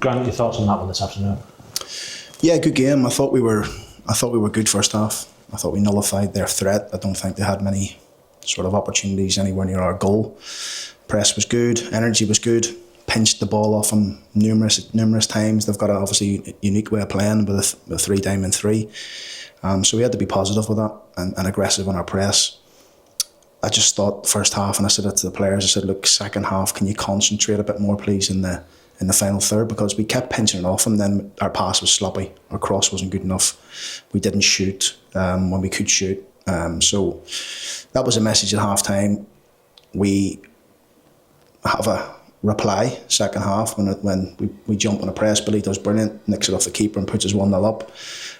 Grant, your thoughts on that one this afternoon? Yeah, good game. I thought we were good first half. I thought we nullified their threat. I don't think they had many sort of opportunities anywhere near our goal. Press was good, energy was good. Pinched the ball off them numerous times. They've got obviously a unique way of playing with a 3-diamond-3. So we had to be positive with that and aggressive on our press. I just thought first half, and I said it to the players, I said, look, second half, can you concentrate a bit more, please, in the final third? Because we kept pinching it off and then our pass was sloppy. Our cross wasn't good enough. We didn't shoot when we could shoot. So that was a message at half time. We have a reply second half when we jump on a press. Billy does brilliant, nicks it off the keeper and puts us 1-0 up.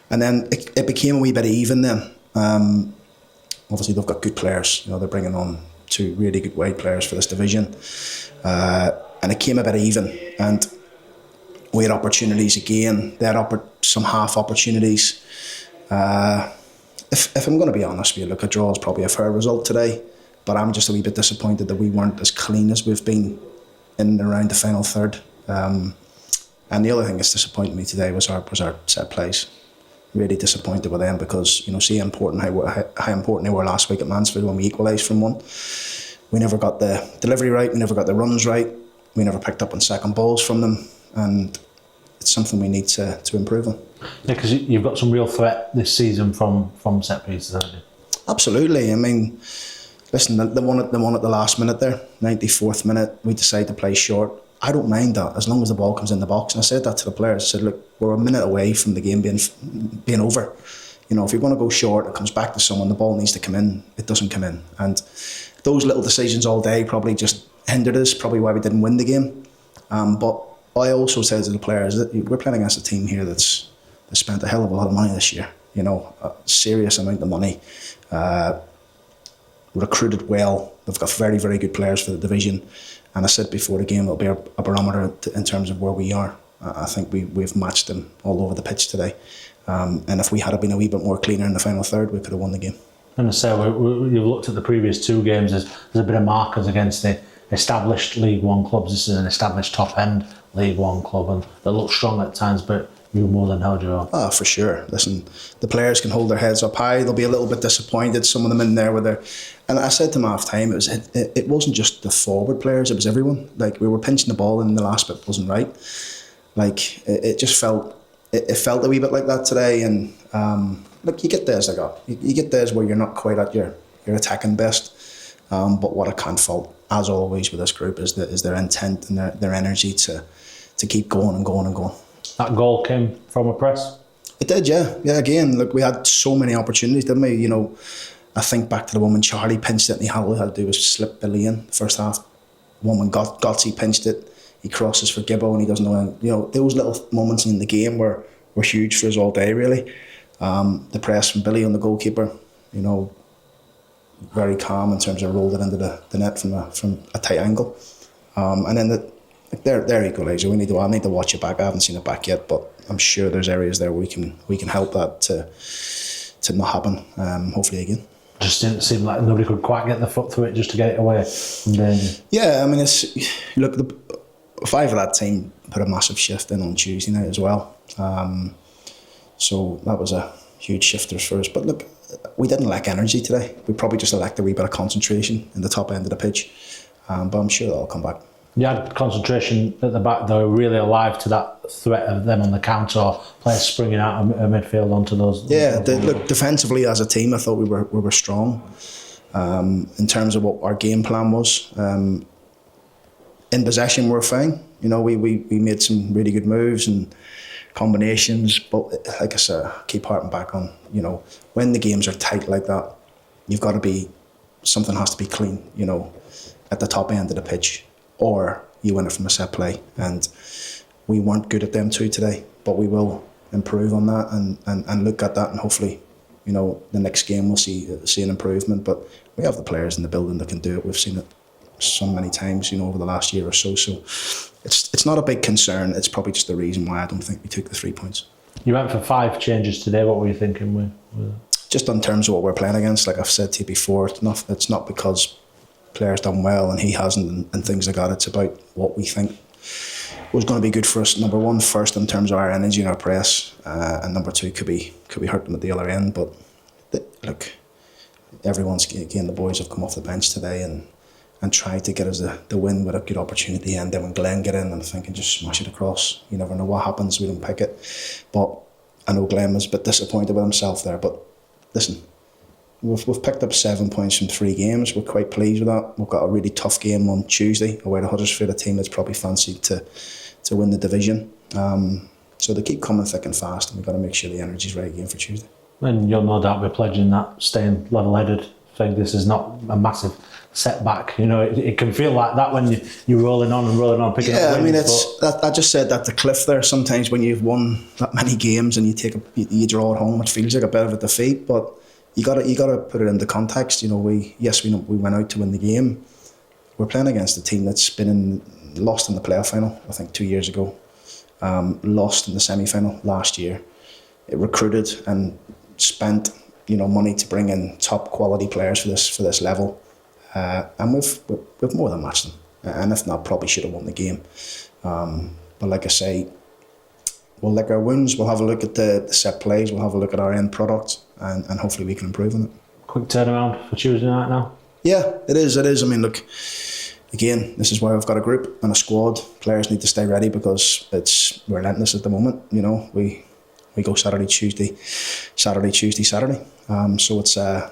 And then it became a wee bit even then. Obviously they've got good players. You know, they're bringing on 2 really good wide players for this division. And it came a bit even. And we had opportunities again. They had some half opportunities. If I'm going to be honest with you, look, a draw is probably a fair result today. But I'm just a wee bit disappointed that we weren't as clean as we've been in and around the final third. And the other thing that's disappointed me today was our set plays. Really disappointed with them because, you know, see how important they were last week at Mansfield when we equalised from 1. We never got the delivery right, we never got the runs right, we never picked up on second balls from them, and it's something we need to improve on. Yeah, because you've got some real threat this season from set pieces, haven't you? Absolutely. I mean, listen, the one at the last minute there, 94th minute, we decide to play short. I don't mind that as long as the ball comes in the box. And I said that to the players. I said, look, we're a minute away from the game being over. You know, if you're going to go short, it comes back to someone, the ball needs to come in. It doesn't come in. And those little decisions all day probably just hindered us, probably why we didn't win the game. But I also said to the players that we're playing against a team here that's spent a hell of a lot of money this year. You know, a serious amount of money. Recruited well. They've got very, very good players for the division. And I said before the game, it'll be a barometer in terms of where we are. I think we've matched them all over the pitch today. And if we had been a wee bit more cleaner in the final third, we could have won the game. And I say, you've looked at the previous 2 games, there's a bit of markers against the established League One clubs. This is an established top-end League One club, and they look strong at times, but you more than held your own. Oh, for sure. Listen, the players can hold their heads up high. They'll be a little bit disappointed, some of them in there with their... And I said to them half time, it wasn't just the forward players, it was everyone. Like, we were pinching the ball and the last bit wasn't right. Like, it just felt... It felt a wee bit like that today. And look, you get days like that. You get days where you're not quite at your attacking best. But what I can't fault, as always with this group, is their intent and their energy to keep going and going and going. That goal came from a press? It did, yeah. Yeah, again, look, we had so many opportunities, didn't we? You know, I think back to the one when Charlie pinched it and all he had to do was slip Billy in the first half. One when Gotsy pinched it, he crosses for Gibbo and he doesn't know any, you know, those little moments in the game were huge for us all day, really. The press from Billy on the goalkeeper, you know, very calm in terms of rolled it into the net from a tight angle. And then their equaliser, I need to watch it back. I haven't seen it back yet, but I'm sure there's areas there where we can help that to not happen, hopefully again. Just didn't seem like nobody could quite get the foot through it just to get it away from danger. Yeah, I mean, look, the 5 of that team put a massive shift in on Tuesday night as well. So that was a huge shifter for us. But look, we didn't lack energy today. We probably just lacked a wee bit of concentration in the top end of the pitch. But I'm sure that'll come back. You had concentration at the back, though, really alive to that threat of them on the counter, or players springing out of midfield onto those. Yeah, look, defensively as a team, I thought we were strong in terms of what our game plan was. In possession, we were fine. You know, we made some really good moves and combinations, but like I said, I keep harping back on, you know, when the games are tight like that, something has to be clean, you know, at the top end of the pitch, or you win it from a set play. And we weren't good at them too today, but we will improve on that and look at that, and hopefully, you know, the next game we'll see an improvement. But we have the players in the building that can do it. We've seen it so many times, you know, over the last year or so. So it's not a big concern. It's probably just the reason why I don't think we took the 3 points. You went for 5 changes today. What were you thinking with just in terms of what we're playing against? Like I've said to you before, it's not because players done well and he hasn't and things like that. It's about what we think was going to be good for us. Number one, first in terms of our energy and our press, and number two could be hurt them at the other end. But look, the boys have come off the bench today and tried to get us the win with a good opportunity. And then when Glenn get in, I'm thinking just smash it across. You never know what happens. We don't pick it. But I know Glenn was a bit disappointed with himself there. But listen, we've picked up 7 points from 3 games. We're quite pleased with that. We've got a really tough game on Tuesday away to Huddersfield, a team that's probably fancied to win the division. So they keep coming thick and fast, and we've got to make sure the energy's right again for Tuesday. And you'll no doubt be pledging that staying level-headed thing. This is not a massive setback. You know, it can feel like that when you're rolling on, picking up wins. I mean, I just said that to Cliff there. Sometimes when you've won that many games and you draw at home, it feels like a bit of a defeat. But you got to put it into context. You know, we went out to win the game. We're playing against a team that's lost in the playoff final, I think 2 years ago. Lost in the semi-final last year. It recruited and spent money to bring in top quality players for this level, and we've more than matched them, and if not, probably should have won the game. But like I say, we'll lick our wounds. We'll have a look at the set plays. We'll have a look at our end product, and hopefully we can improve on it. Quick turnaround for Tuesday night now. Yeah, it is. I mean, look, again, this is why we've got a group and a squad. Players need to stay ready because it's relentless at the moment. You know, we go Saturday, Tuesday. So it's a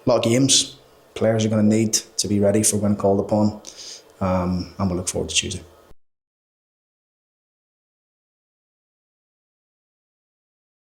lot of games. Players are going to need to be ready for when called upon, and we'll look forward to Tuesday.